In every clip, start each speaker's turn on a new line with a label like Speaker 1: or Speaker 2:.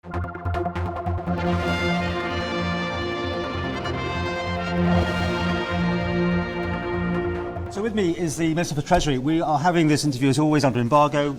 Speaker 1: So with me is the Minister for Treasury. We are having this interview as always under embargo.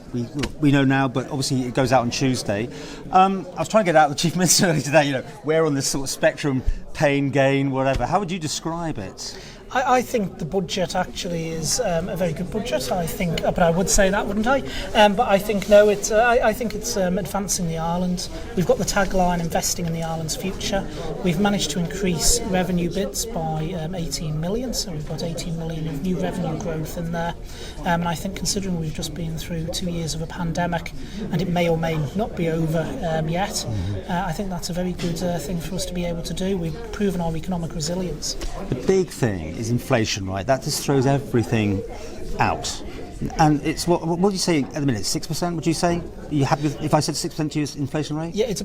Speaker 1: We know now, but obviously it goes out on Tuesday. I was trying to get out the Chief Minister earlier today, where on this sort of spectrum, pain, gain, whatever. How would you describe it?
Speaker 2: I think the budget actually is a very good budget. I think, but I would say that, wouldn't I? But I think no, it's. I think it's advancing the island. We've got the tagline "Investing in the island's future." We've managed to increase revenue bits by 18 million, so we've got 18 million of new revenue growth in there. And I think, considering we've just been through 2 years of a pandemic, and it may or may not be over yet, I think that's a very good thing for us to be able to do. We've proven our economic resilience.
Speaker 1: The big thing is inflation, right? That just throws everything out. And it's what do you say at the minute? 6%? Would you say? Are you happy with, if I said 6% to your inflation rate?
Speaker 2: Yeah, it's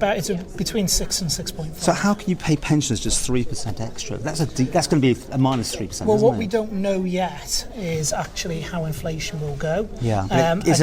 Speaker 2: between 6 and 6.5.
Speaker 1: So how can you pay pensioners just 3% extra? That's going to be a minus 3%.
Speaker 2: Well, what
Speaker 1: isn't it?
Speaker 2: we don't know yet is actually how inflation will go.
Speaker 1: Yeah,
Speaker 2: it's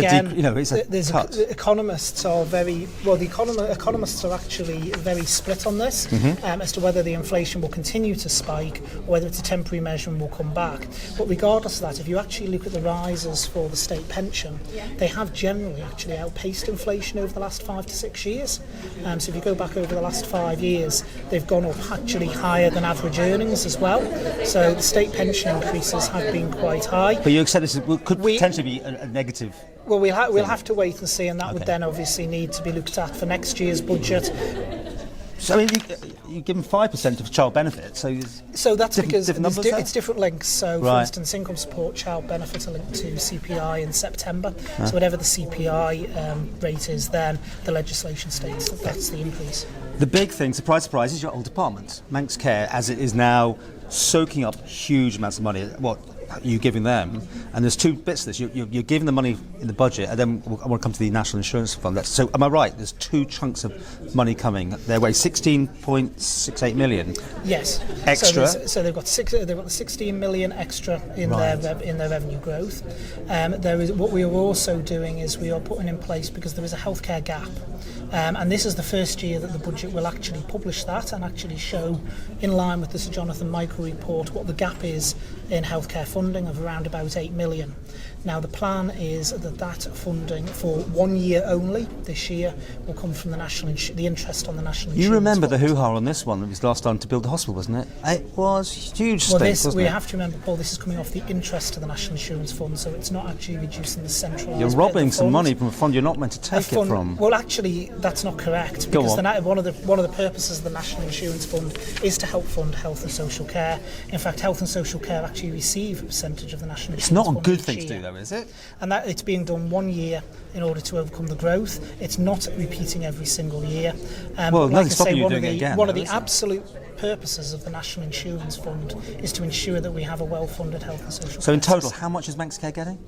Speaker 1: a cut.
Speaker 2: Economists are very well. Economists are actually very split on this as to whether the inflation will continue to spike or whether it's a temporary measure and will come back. But regardless of that, if you actually look at the rises for the state pension, they have generally actually outpaced inflation over the last 5 to 6 years. So if you go back over the last 5 years, they've gone up actually higher than average earnings as well. So the state pension increases have been quite high.
Speaker 1: But you said this could potentially be a negative.
Speaker 2: Well, we'll have to wait and see, and that would then obviously need to be looked at for next year's budget.
Speaker 1: So I mean, you give them 5% of child benefit,
Speaker 2: so that's because
Speaker 1: numbers
Speaker 2: it's different links. So, for
Speaker 1: right.
Speaker 2: instance, income support child benefit are linked to CPI in September. So whatever the CPI rate is, then the legislation states that that's the increase.
Speaker 1: The big thing, surprise, surprise, is your old department, Manx Care, as it is now soaking up huge amounts of money. What are you giving them? And there's two bits to this. You're giving the money in the budget, and then I want to come to the National Insurance Fund. So am I right? There's two chunks of money coming their way, 16.68 million.
Speaker 2: Yes.
Speaker 1: Extra.
Speaker 2: So they've got the 16 million extra in their revenue growth. There is what we are also doing is we are putting in place, because there is a healthcare gap. And this is the first year that the budget will actually publish that and actually show, in line with the Sir Jonathan Michael report, what the gap is in healthcare funding of around about 8 million. Now the plan is that funding for 1 year only this year will come from the interest on the National Insurance
Speaker 1: You remember
Speaker 2: Fund.
Speaker 1: the hoo-ha on this one that was last time to build the hospital, wasn't it? It was huge.
Speaker 2: Well,
Speaker 1: wasn't
Speaker 2: we
Speaker 1: it?
Speaker 2: have to remember, Paul, this is coming off the interest of the National Insurance Fund, so it's not actually reducing the centralised.
Speaker 1: You're robbing some money from a fund you're not meant to take it from.
Speaker 2: Well, actually, that's not correct, because one of the purposes of the National Insurance Fund is to help fund health and social care. In fact, health and social care actually receive a percentage of the National Insurance Fund.
Speaker 1: It's not a good thing to do, though, is it?
Speaker 2: And that it's being done 1 year in order to overcome the growth. It's not repeating every single year.
Speaker 1: Well, nothing's stopping you doing it again.
Speaker 2: One of the absolute purposes of the National Insurance Fund is to ensure that we have a well-funded health and social care.
Speaker 1: So in total, how much is Manx Care getting?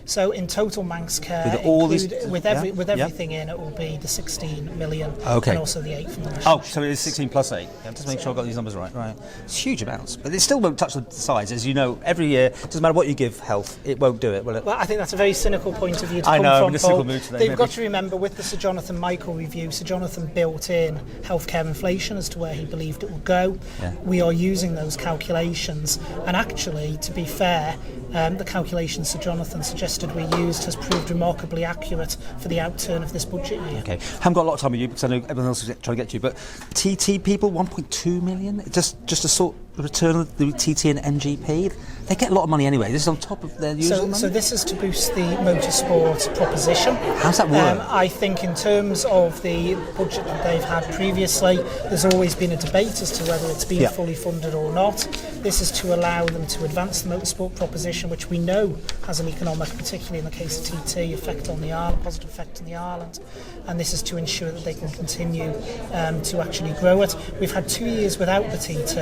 Speaker 2: So in total, Manx Care, with everything in, it will be the 16 million and also the 8 from the National.
Speaker 1: Oh, so it is 16 plus 8. Just make sure I've got these numbers right. Right. It's huge amounts, but it still won't touch the sides. As you know, every year, it doesn't matter what you give health, it won't do it, will it?
Speaker 2: Well, I think that's a very cynical point of view to
Speaker 1: I
Speaker 2: come
Speaker 1: know,
Speaker 2: from,
Speaker 1: I'm in a
Speaker 2: Paul.
Speaker 1: cynical mood today.
Speaker 2: They've got to remember, with the Sir Jonathan Michael review, Sir Jonathan built in healthcare inflation as to where he believed it would go.
Speaker 1: Yeah.
Speaker 2: We are using those calculations, and actually, to be fair, the calculations Sir Jonathan suggested we used has proved remarkably accurate for the outturn of this budget year.
Speaker 1: Okay, haven't got a lot of time with you because I know everyone else is trying to get to you, but TT people, 1.2 million, just to sort the return of the TT and NGP. They get a lot of money anyway. This is on top of their usual money?
Speaker 2: So this is to boost the motorsport proposition.
Speaker 1: How's that work?
Speaker 2: I think in terms of the budget that they've had previously, there's always been a debate as to whether it's been fully funded or not. This is to allow them to advance the motorsport proposition, which we know has an economic, particularly in the case of TT, effect on the island, positive effect on the island. And this is to ensure that they can continue to actually grow it. We've had 2 years without the TT,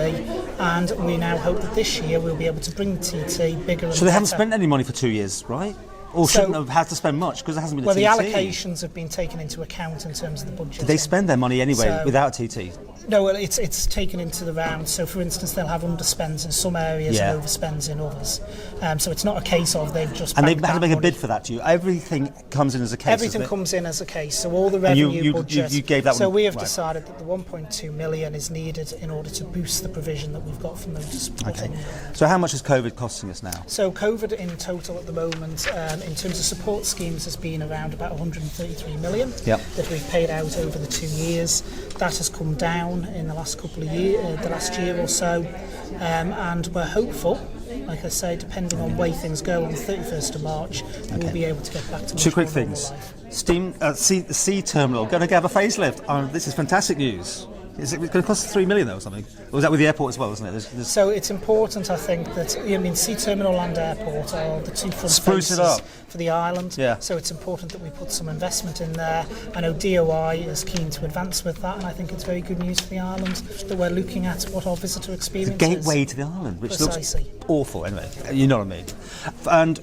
Speaker 2: and we now hope that this year we'll be able to bring the TT bigger and
Speaker 1: So they haven't
Speaker 2: better.
Speaker 1: spent any money for 2 years, right? Or shouldn't have had to spend much because there hasn't been a TT.
Speaker 2: Well, the allocations have been taken into account in terms of the budget.
Speaker 1: Did they spend their money anyway without TT?
Speaker 2: No, well, it's taken into the round. So, for instance, they'll have underspends in some areas
Speaker 1: Yeah.
Speaker 2: and overspends in others. So it's not a case of they've just
Speaker 1: And they've
Speaker 2: banked
Speaker 1: had to
Speaker 2: that
Speaker 1: make a
Speaker 2: money.
Speaker 1: bid for that to you. Everything comes in as a case.
Speaker 2: Everything
Speaker 1: isn't it?
Speaker 2: comes in as a case, so all the
Speaker 1: And you-
Speaker 2: revenue
Speaker 1: you-
Speaker 2: budget.
Speaker 1: you gave that
Speaker 2: so
Speaker 1: one-
Speaker 2: we have
Speaker 1: right.
Speaker 2: decided that the 1.2 million is needed in order to boost the provision that we've got for motorsport.
Speaker 1: Okay. So how much is COVID costing us now?
Speaker 2: So COVID in total at the moment, in terms of support schemes, has been around about 133 million
Speaker 1: Yep.
Speaker 2: that we've paid out over the 2 years. That has come down in the last couple of years, the last year or so, and we're hopeful. Like I say, depending on way things go on the 31st of March, we'll be able to get back to
Speaker 1: Two
Speaker 2: much
Speaker 1: quick
Speaker 2: more normal
Speaker 1: things.
Speaker 2: life.
Speaker 1: Steam sea terminal going to have a facelift. This is fantastic news. Is it going to cost 3 million though, or something? Or was that with the airport as well, isn't it? There's
Speaker 2: So it's important, I think, that Sea Terminal and Airport are the two front
Speaker 1: Spruce it
Speaker 2: faces
Speaker 1: up.
Speaker 2: for the island.
Speaker 1: Yeah.
Speaker 2: So it's important that we put some investment in there. I know DOI is keen to advance with that, and I think it's very good news for the island that we're looking at what our visitor experience
Speaker 1: gateway
Speaker 2: is.
Speaker 1: to the island, which
Speaker 2: Precisely.
Speaker 1: looks awful. Anyway, you know what I mean. And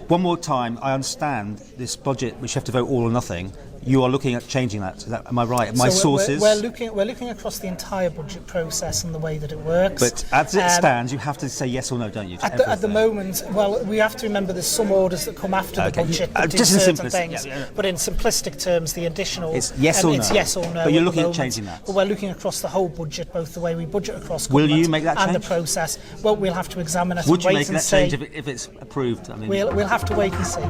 Speaker 1: one more time, I understand this budget, which you have to vote all or nothing. You are looking at changing that. Am I right? My
Speaker 2: So
Speaker 1: sources.
Speaker 2: We're looking across the entire budget process and the way that it works.
Speaker 1: But as it stands, you have to say yes or no, don't you? to
Speaker 2: At the
Speaker 1: everything?
Speaker 2: moment, well, we have to remember there's some orders that come after the
Speaker 1: Okay.
Speaker 2: budget that do
Speaker 1: Just in
Speaker 2: certain
Speaker 1: simplistic-
Speaker 2: things.
Speaker 1: yeah.
Speaker 2: But in simplistic terms, the additional
Speaker 1: It's yes or
Speaker 2: it's
Speaker 1: no.
Speaker 2: yes or no.
Speaker 1: But you're
Speaker 2: at
Speaker 1: looking
Speaker 2: the
Speaker 1: at
Speaker 2: moment.
Speaker 1: changing that.
Speaker 2: But we're looking across the whole budget, both the way we budget across
Speaker 1: Will
Speaker 2: government
Speaker 1: you make that
Speaker 2: and the
Speaker 1: change?
Speaker 2: process. Well, we'll have to examine it.
Speaker 1: Would
Speaker 2: and
Speaker 1: you
Speaker 2: wait
Speaker 1: make
Speaker 2: and
Speaker 1: that
Speaker 2: see.
Speaker 1: change if it's approved? I mean,
Speaker 2: We'll have to wait and see.